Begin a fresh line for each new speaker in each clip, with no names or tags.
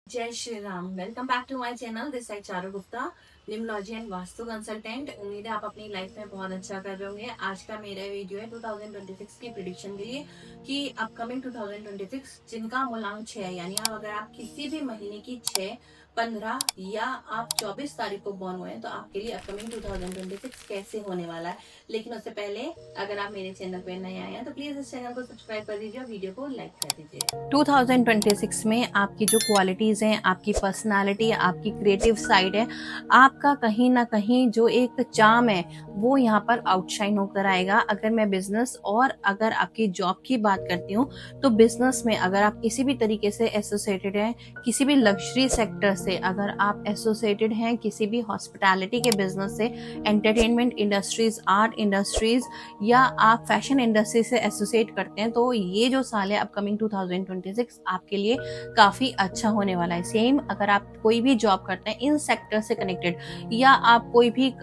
जय Shri Ram. Welcome back to my channel. This side Charu Gupta, numerology and vastu consultant. उम्मीद है आप अपनी लाइफ में बहुत अच्छा कर रहे होंगे। आज का मेरा वीडियो है 2026 की प्रिडिक्शन के लिए कि अपकमिंग 2026 जिनका मूलांक 6 है, यानी अगर आप किसी भी महीने की 6, 15 या आप 24 तारीख को बॉर्न हुए हैं तो आपके लिए अपकमिंग 2026 कैसे होने वाला है। लेकिन उससे पहले अगर आप मेरे चैनल पर नए आए हैं तो प्लीज इस चैनल को सब्सक्राइब कर दीजिए और वीडियो को लाइक कर दीजिए। 2026 में आपकी जो क्वालिटीज हैं, आपकी पर्सनालिटी, आपकी क्रिएटिव साइड है, आपका कहीं ना कहीं जो एक चार्म है वो यहाँ पर आउटशाइन होकर आएगा। अगर मैं बिजनेस और अगर आपकी जॉब की बात करती हूँ तो बिजनेस में अगर आप किसी भी तरीके से एसोसिएटेड हैं, किसी भी लग्जरी सेक्टर से अगर आप एसोसिएटेड हैं, किसी भी हॉस्पिटैलिटी के बिजनेस से, एंटरटेनमेंट इंडस्ट्रीज, आर्ट इंडस्ट्रीज या आप फैशन इंडस्ट्री से एसोसिएट करते हैं तो ये जो साल है अपकमिंग 2026 आपके लिए काफ़ी अच्छा होने वाला है। सेम अगर आप कोई भी जॉब करते हैं इन सेक्टर से कनेक्टेड या आप कोई भी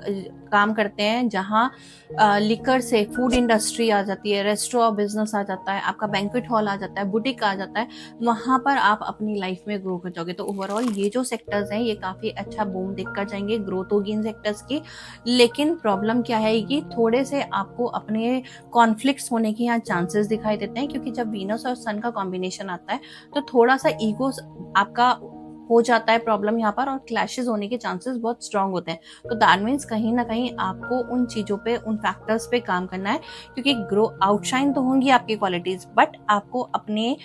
काम करते हैं जहाँ लिकर से फूड इंडस्ट्री आ जाती है, रेस्टोरेंट बिजनेस आ जाता है, आपका बैंक्वेट हॉल आ जाता है, बुटीक आ जाता है, वहाँ पर आप अपनी लाइफ में ग्रो कर जाओगे। तो ओवरऑल ये जो सेक्टर्स हैं ये काफ़ी अच्छा बूम देखकर जाएंगे, ग्रोथ होगी इन सेक्टर्स की। लेकिन प्रॉब्लम क्या है कि थोड़े से आपको अपने कॉन्फ्लिक्ट्स होने के यहाँ चांसेस दिखाई देते हैं, क्योंकि जब वीनस और सन का कॉम्बिनेशन आता है तो थोड़ा सा ईगो आपका हो जाता है प्रॉब्लम यहाँ पर, और क्लैशेस होने के चांसेस बहुत स्ट्रांग होते हैं। तो दैट मीन्स कहीं ना कहीं आपको उन चीज़ों पे, उन फैक्टर्स पे काम करना है, क्योंकि ग्रो आउटशाइन तो होंगी आपकी क्वालिटीज बट आपको अपने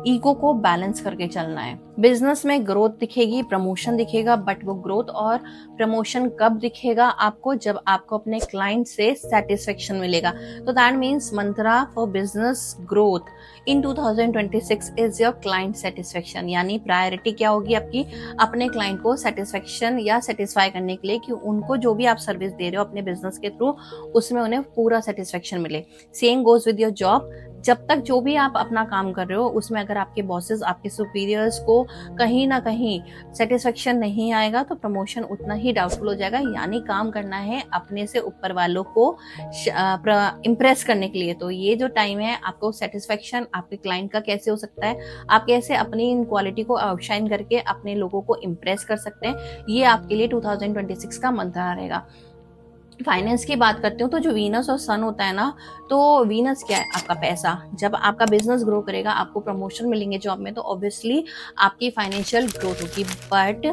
ईगो को बैलेंस करके चलना है। बिजनेस में ग्रोथ दिखेगी, प्रमोशन दिखेगा, बट वो ग्रोथ और प्रमोशन कब दिखेगा आपको? जब आपको अपने क्लाइंट से सेटिस्फेक्शन मिलेगा। तो that means Mantra for business growth in 2026 is your client satisfaction. यानी प्रायोरिटी क्या होगी आपकी? अपने क्लाइंट को सेटिस्फेक्शन या सेटिस्फाई करने के लिए कि उनको जो भी आप सर्विस दे रहे हो अपने बिजनेस के थ्रू उसमें उन्हें पूरा सेटिस्फेक्शन मिले। Same goes with your job. जब तक जो भी आप अपना काम कर रहे हो उसमें अगर आपके बॉसेस, आपके सुपीरियर्स को कहीं ना कहीं सेटिस्फेक्शन नहीं आएगा तो प्रमोशन उतना ही डाउटफुल हो जाएगा। यानी काम करना है अपने से ऊपर वालों को इम्प्रेस करने के लिए। तो ये जो टाइम है आपको सेटिस्फेक्शन आपके क्लाइंट का कैसे हो सकता है, आप कैसे अपनी इन क्वालिटी को आउटशाइन करके अपने लोगों को इम्प्रेस कर सकते हैं, ये आपके लिए 2026 का मंत्र रहेगा। फाइनेंस की बात करते हो तो जो वीनस और सन होता है ना, तो वीनस क्या है? आपका पैसा। जब आपका बिजनेस ग्रो करेगा, आपको प्रमोशन मिलेंगे जॉब में, तो ऑब्वियसली आपकी फाइनेंशियल ग्रोथ होगी। बट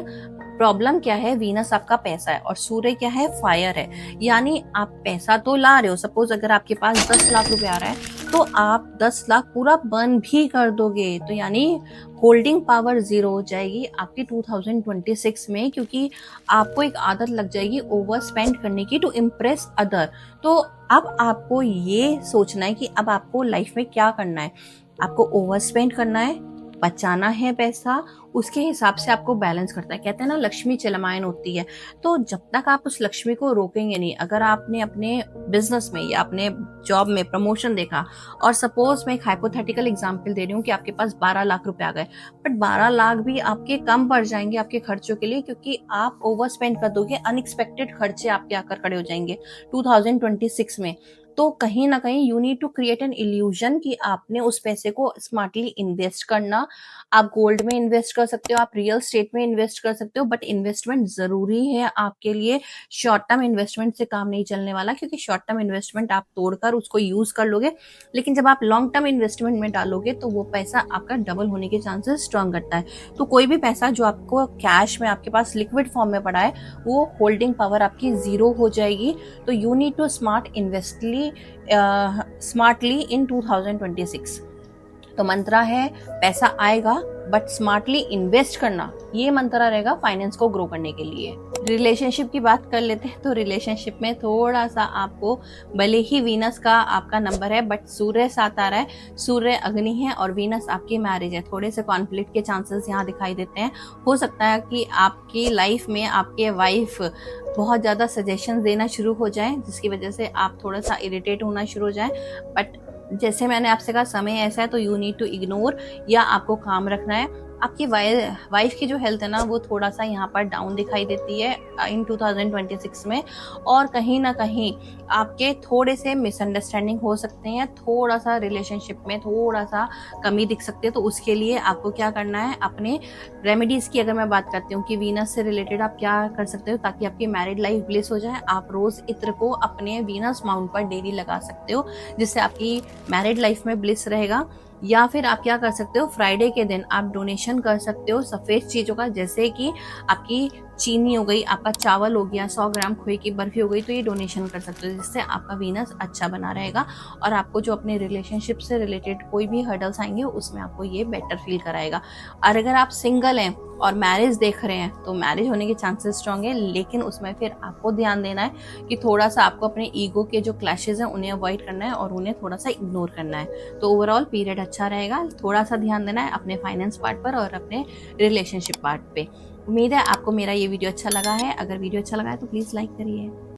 प्रॉब्लम क्या है? वीनस आपका पैसा है और सूर्य क्या है? फायर है। यानी आप पैसा तो ला रहे हो, सपोज अगर आपके पास 10 लाख रुपए आ रहा है तो आप 10 लाख पूरा बर्न भी कर दोगे, तो यानी होल्डिंग पावर जीरो हो जाएगी आपकी 2026 में, क्योंकि आपको एक आदत लग जाएगी ओवर स्पेंड करने की टू इम्प्रेस अदर। तो अब आपको ये सोचना है कि अब आपको लाइफ में क्या करना है। आपको ओवर स्पेंड करना है, बचाना है पैसा, उसके हिसाब से आपको बैलेंस करता है। कहते हैं ना लक्ष्मी चलमायन होती है। तो जब तक आप उस लक्ष्मी को रोकेंगे नहीं, अगर आपने अपने बिजनेस में या अपने जॉब में प्रमोशन देखा और सपोज मैं एक हाइपोथेटिकल एग्जांपल दे रही हूँ कि आपके पास 12 लाख रुपए आ गए, बट 12 लाख भी आपके कम पड़ जाएंगे आपके खर्चों के लिए, क्योंकि आप ओवर स्पेंड कर दोगे, अनएक्सपेक्टेड खर्चे आपके आकर खड़े हो जाएंगे 2026 में। तो कहीं ना कहीं you need to create an illusion कि आपने उस पैसे को स्मार्टली इन्वेस्ट करना। आप गोल्ड में इन्वेस्ट कर सकते हो, आप रियल स्टेट में इन्वेस्ट कर सकते हो, बट इन्वेस्टमेंट जरूरी है आपके लिए। शॉर्ट टर्म इन्वेस्टमेंट से काम नहीं चलने वाला, क्योंकि शॉर्ट टर्म इन्वेस्टमेंट आप तोड़कर उसको यूज कर लोगे, लेकिन जब आप लॉन्ग टर्म इन्वेस्टमेंट में डालोगे तो वो पैसा आपका डबल होने के चांसेस स्ट्रॉन्ग करता है। तो कोई भी पैसा जो आपको कैश में आपके पास लिक्विड फॉर्म में पड़ा है वो होल्डिंग पावर आपकी जीरो हो जाएगी। तो यू नीड टू स्मार्टली इन 2026। तो मंत्रा है पैसा आएगा बट स्मार्टली इन्वेस्ट करना, ये मंत्रा रहेगा फाइनेंस को ग्रो करने के लिए। रिलेशनशिप की बात कर लेते हैं तो रिलेशनशिप में थोड़ा सा आपको, भले ही वीनस का आपका नंबर है बट सूर्य साथ आ रहा है, सूर्य अग्नि है और वीनस आपकी मैरिज है, थोड़े से कॉन्फ्लिक्ट के चांसेस यहाँ दिखाई देते हैं। हो सकता है कि आपकी लाइफ में आपके वाइफ बहुत ज़्यादा सजेशन देना शुरू हो जाए, जिसकी वजह से आप थोड़ा सा इरिटेट होना शुरू हो जाए। बट जैसे मैंने आपसे कहा समय ऐसा है तो यू नीड टू इग्नोर, या आपको काम रखना है। आपकी वाइफ की जो हेल्थ है ना वो थोड़ा सा यहाँ पर डाउन दिखाई देती है, इन 2026 में, और कहीं ना कहीं आपके थोड़े से मिसअंडरस्टैंडिंग हो सकते हैं, थोड़ा सा रिलेशनशिप में थोड़ा सा कमी दिख सकती है। तो उसके लिए आपको क्या करना है, अपने रेमेडीज की अगर मैं बात करती हूँ कि वीनस से रिलेटेड आप क्या कर सकते हो ताकि आपकी मैरिड लाइफ ब्लिस हो जाए, आप रोज इत्र को अपने वीनस माउंट पर डेली लगा सकते हो, जिससे आपकी मैरिड लाइफ में ब्लिस रहेगा। या फिर आप क्या कर सकते हो, फ्राइडे के दिन आप डोनेशन कर सकते हो सफेद चीजों का, जैसे कि आपकी चीनी हो गई, आपका चावल हो गया, 100 ग्राम खोए की बर्फी हो गई, तो ये डोनेशन कर सकते हो, जिससे आपका वीनस अच्छा बना रहेगा और आपको जो अपने रिलेशनशिप से रिलेटेड कोई भी हर्डल्स आएंगे उसमें आपको ये बेटर फील कराएगा। और अगर आप सिंगल हैं और मैरिज देख रहे हैं तो मैरिज होने के चांसेस स्ट्रॉन्ग है, लेकिन उसमें फिर आपको ध्यान देना है कि थोड़ा सा आपको अपने ईगो के जो क्लैशेज हैं उन्हें अवॉइड करना है और उन्हें थोड़ा सा इग्नोर करना है। तो ओवरऑल पीरियड अच्छा रहेगा, थोड़ा सा ध्यान देना है अपने फाइनेंस पार्ट पर और अपने रिलेशनशिप पार्ट पे। उम्मीद है आपको मेरा ये वीडियो अच्छा लगा है। अगर वीडियो अच्छा लगा है तो प्लीज़ लाइक करिए।